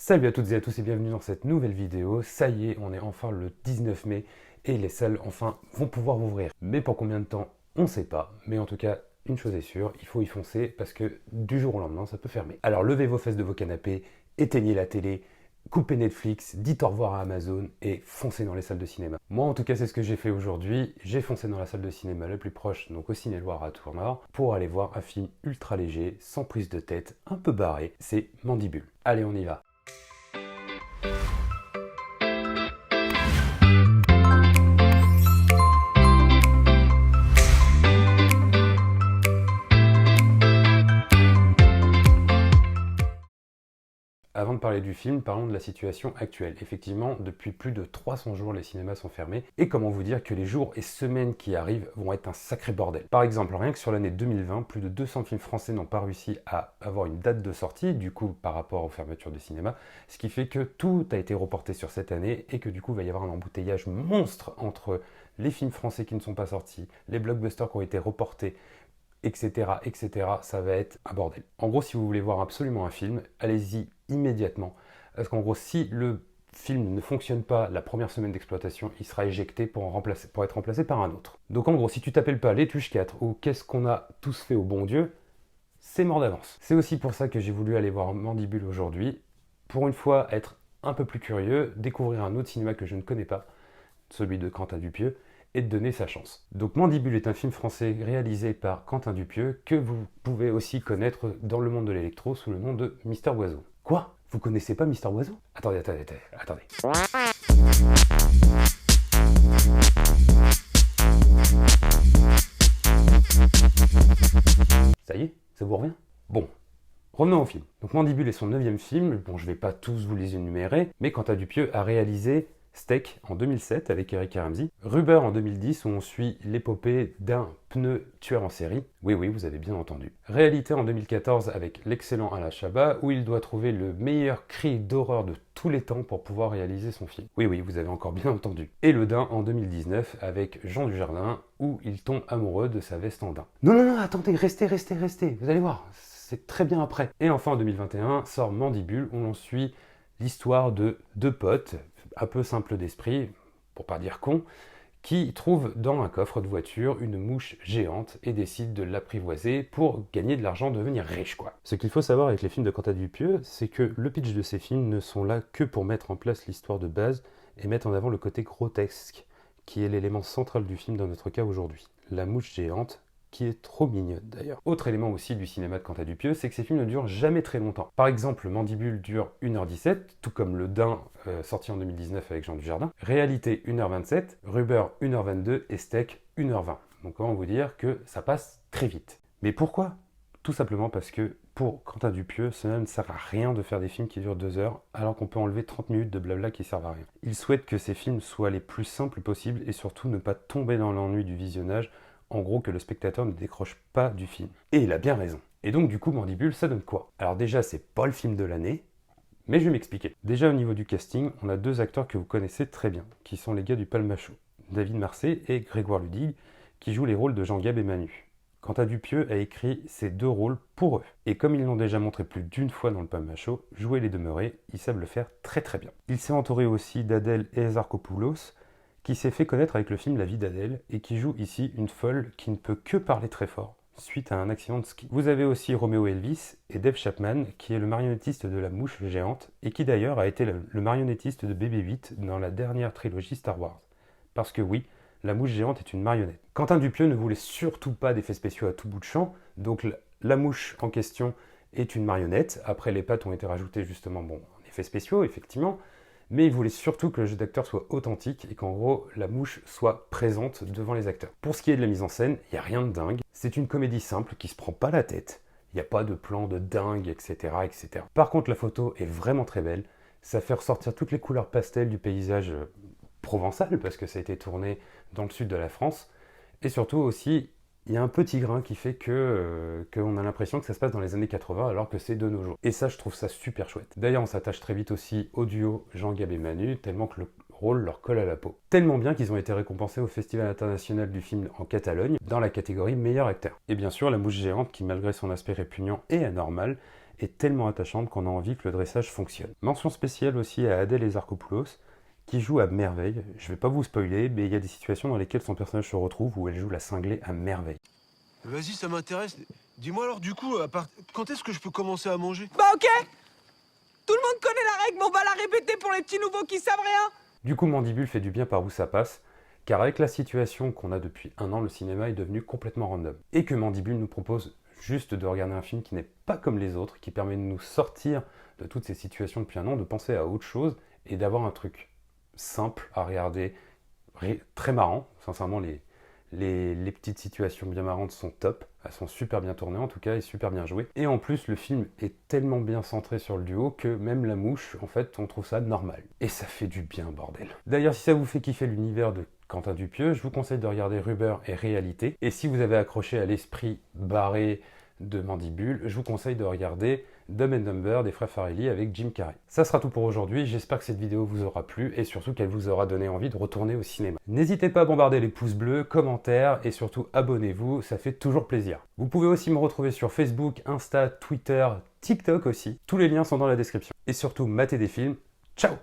Salut à toutes et à tous et bienvenue dans cette nouvelle vidéo. Ça y est, on est enfin le 19 mai et les salles enfin vont pouvoir ouvrir. Mais pour combien de temps, on ne sait pas. Mais en tout cas, une chose est sûre, il faut y foncer parce que du jour au lendemain, ça peut fermer. Alors levez vos fesses de vos canapés, éteignez la télé, coupez Netflix, dites au revoir à Amazon et foncez dans les salles de cinéma. Moi en tout cas, c'est ce que j'ai fait aujourd'hui. J'ai foncé dans la salle de cinéma la plus proche, donc au Ciné-Loire à Tournord, pour aller voir un film ultra léger, sans prise de tête, un peu barré. C'est Mandibule. Allez, on y va. Avant de parler du film, parlons de la situation actuelle. Effectivement, depuis plus de 300 jours, les cinémas sont fermés. Et comment vous dire que les jours et semaines qui arrivent vont être un sacré bordel. Par exemple, rien que sur l'année 2020, plus de 200 films français n'ont pas réussi à avoir une date de sortie, du coup, par rapport aux fermetures de cinéma. Ce qui fait que tout a été reporté sur cette année et que du coup, il va y avoir un embouteillage monstre entre les films français qui ne sont pas sortis, les blockbusters qui ont été reportés, etc., etc., ça va être un bordel. En gros, si vous voulez voir absolument un film, allez-y immédiatement. Parce qu'en gros, si le film ne fonctionne pas la première semaine d'exploitation, il sera éjecté pour être remplacé par un autre. Donc en gros, si tu t'appelles pas Les Tuches 4 ou Qu'est-ce qu'on a tous fait au bon Dieu, c'est mort d'avance. C'est aussi pour ça que j'ai voulu aller voir Mandibule aujourd'hui. Pour une fois, être un peu plus curieux, découvrir un autre cinéma que je ne connais pas, celui de Quentin Dupieux, et de donner sa chance. Donc Mandibule est un film français réalisé par Quentin Dupieux que vous pouvez aussi connaître dans le monde de l'électro sous le nom de Mister Oiseau. Quoi? Vous connaissez pas Mister Oiseau? Attendez. Ça y est? Ça vous revient? Bon. Revenons au film. Donc Mandibule est son 9e film. Bon, je vais pas tous vous les énumérer, mais Quentin Dupieux a réalisé Steak en 2007 avec Eric et Ramsey, Rubber en 2010 où on suit l'épopée d'un pneu tueur en série, oui, vous avez bien entendu. Réalité en 2014 avec l'excellent Alain Chabat où il doit trouver le meilleur cri d'horreur de tous les temps pour pouvoir réaliser son film. Oui, vous avez encore bien entendu. Et Le Dain en 2019 avec Jean Dujardin où il tombe amoureux de sa veste en daim. Non, attendez, restez, vous allez voir, c'est très bien après. Et enfin en 2021 sort Mandibule où l'on suit l'histoire de deux potes, un peu simples d'esprit, pour pas dire con, qui trouvent dans un coffre de voiture une mouche géante et décident de l'apprivoiser pour gagner de l'argent, devenir riche quoi. Ce qu'il faut savoir avec les films de Quentin Dupieux, c'est que le pitch de ces films ne sont là que pour mettre en place l'histoire de base et mettre en avant le côté grotesque, qui est l'élément central du film dans notre cas aujourd'hui. La mouche géante, qui est trop mignonne d'ailleurs. Autre élément aussi du cinéma de Quentin Dupieux, c'est que ces films ne durent jamais très longtemps. Par exemple, Mandibule dure 1h17, tout comme Le Dain, sorti en 2019 avec Jean Dujardin. Réalité 1h27, Rubber 1h22 et Steak 1h20. Donc comment vous dire que ça passe très vite. Mais pourquoi? Tout simplement parce que pour Quentin Dupieux, cela ne sert à rien de faire des films qui durent 2 heures, alors qu'on peut enlever 30 minutes de blabla qui servent à rien. Il souhaite que ces films soient les plus simples possibles et surtout ne pas tomber dans l'ennui du visionnage. En gros, que le spectateur ne décroche pas du film. Et il a bien raison. Et donc, du coup, Mandibule, ça donne quoi? Alors déjà, c'est pas le film de l'année, mais je vais m'expliquer. Déjà, au niveau du casting, on a 2 acteurs que vous connaissez très bien, qui sont les gars du Palmachot, David Marsay et Grégoire Ludig, qui jouent les rôles de Jean-Gab et Manu. Quentin Dupieux a écrit ces 2 rôles pour eux. Et comme ils l'ont déjà montré plus d'une fois dans le Palmachot, jouer les demeurés, ils savent le faire très très bien. Il s'est entouré aussi d'Adèle Exarchopoulos, qui s'est fait connaître avec le film La vie d'Adèle et qui joue ici une folle qui ne peut que parler très fort suite à un accident de ski. Vous avez aussi Roméo Elvis et Dave Chapman qui est le marionnettiste de la mouche géante et qui d'ailleurs a été le marionnettiste de BB-8 dans la dernière trilogie Star Wars. Parce que oui, la mouche géante est une marionnette. Quentin Dupieux ne voulait surtout pas d'effets spéciaux à tout bout de champ, donc la mouche en question est une marionnette. Après les pattes ont été rajoutées justement, en effets spéciaux effectivement, mais il voulait surtout que le jeu d'acteur soit authentique et qu'en gros, la mouche soit présente devant les acteurs. Pour ce qui est de la mise en scène, il n'y a rien de dingue. C'est une comédie simple qui se prend pas la tête. Il n'y a pas de plan de dingue, etc., etc. Par contre, la photo est vraiment très belle. Ça fait ressortir toutes les couleurs pastel du paysage provençal, parce que ça a été tourné dans le sud de la France. Et surtout aussi, il y a un petit grain qui fait qu'on a l'impression que ça se passe dans les années 80 alors que c'est de nos jours. Et ça, je trouve ça super chouette. D'ailleurs, on s'attache très vite aussi au duo Jean-Gab et Manu, tellement que le rôle leur colle à la peau. Tellement bien qu'ils ont été récompensés au Festival international du film en Catalogne, dans la catégorie meilleur acteur. Et bien sûr, la mouche géante qui, malgré son aspect répugnant et anormal, est tellement attachante qu'on a envie que le dressage fonctionne. Mention spéciale aussi à Adèle Exarchopoulos, qui joue à merveille. Je vais pas vous spoiler, mais il y a des situations dans lesquelles son personnage se retrouve où elle joue la cinglée à merveille. Vas-y, ça m'intéresse. Dis-moi alors, du coup, quand est-ce que je peux commencer à manger? Bah ok. Tout le monde connaît la règle, mais on va la répéter pour les petits nouveaux qui savent rien. Du coup, Mandibule fait du bien par où ça passe, car avec la situation qu'on a depuis 1 an, le cinéma est devenu complètement random. Et que Mandibule nous propose juste de regarder un film qui n'est pas comme les autres, qui permet de nous sortir de toutes ces situations depuis 1 an, de penser à autre chose et d'avoir un truc simple à regarder, très marrant. Sincèrement, les petites situations bien marrantes sont top. Elles sont super bien tournées en tout cas et super bien jouées. Et en plus, le film est tellement bien centré sur le duo que même la mouche, en fait, on trouve ça normal. Et ça fait du bien, bordel. D'ailleurs, si ça vous fait kiffer l'univers de Quentin Dupieux, je vous conseille de regarder Rubber et Réalité. Et si vous avez accroché à l'esprit barré de Mandibule, je vous conseille de regarder Dumb and Dumber des frères Farrelly avec Jim Carrey. Ça sera tout pour aujourd'hui, j'espère que cette vidéo vous aura plu et surtout qu'elle vous aura donné envie de retourner au cinéma. N'hésitez pas à bombarder les pouces bleus, commentaires et surtout abonnez-vous, ça fait toujours plaisir. Vous pouvez aussi me retrouver sur Facebook, Insta, Twitter, TikTok aussi. Tous les liens sont dans la description. Et surtout, matez des films. Ciao!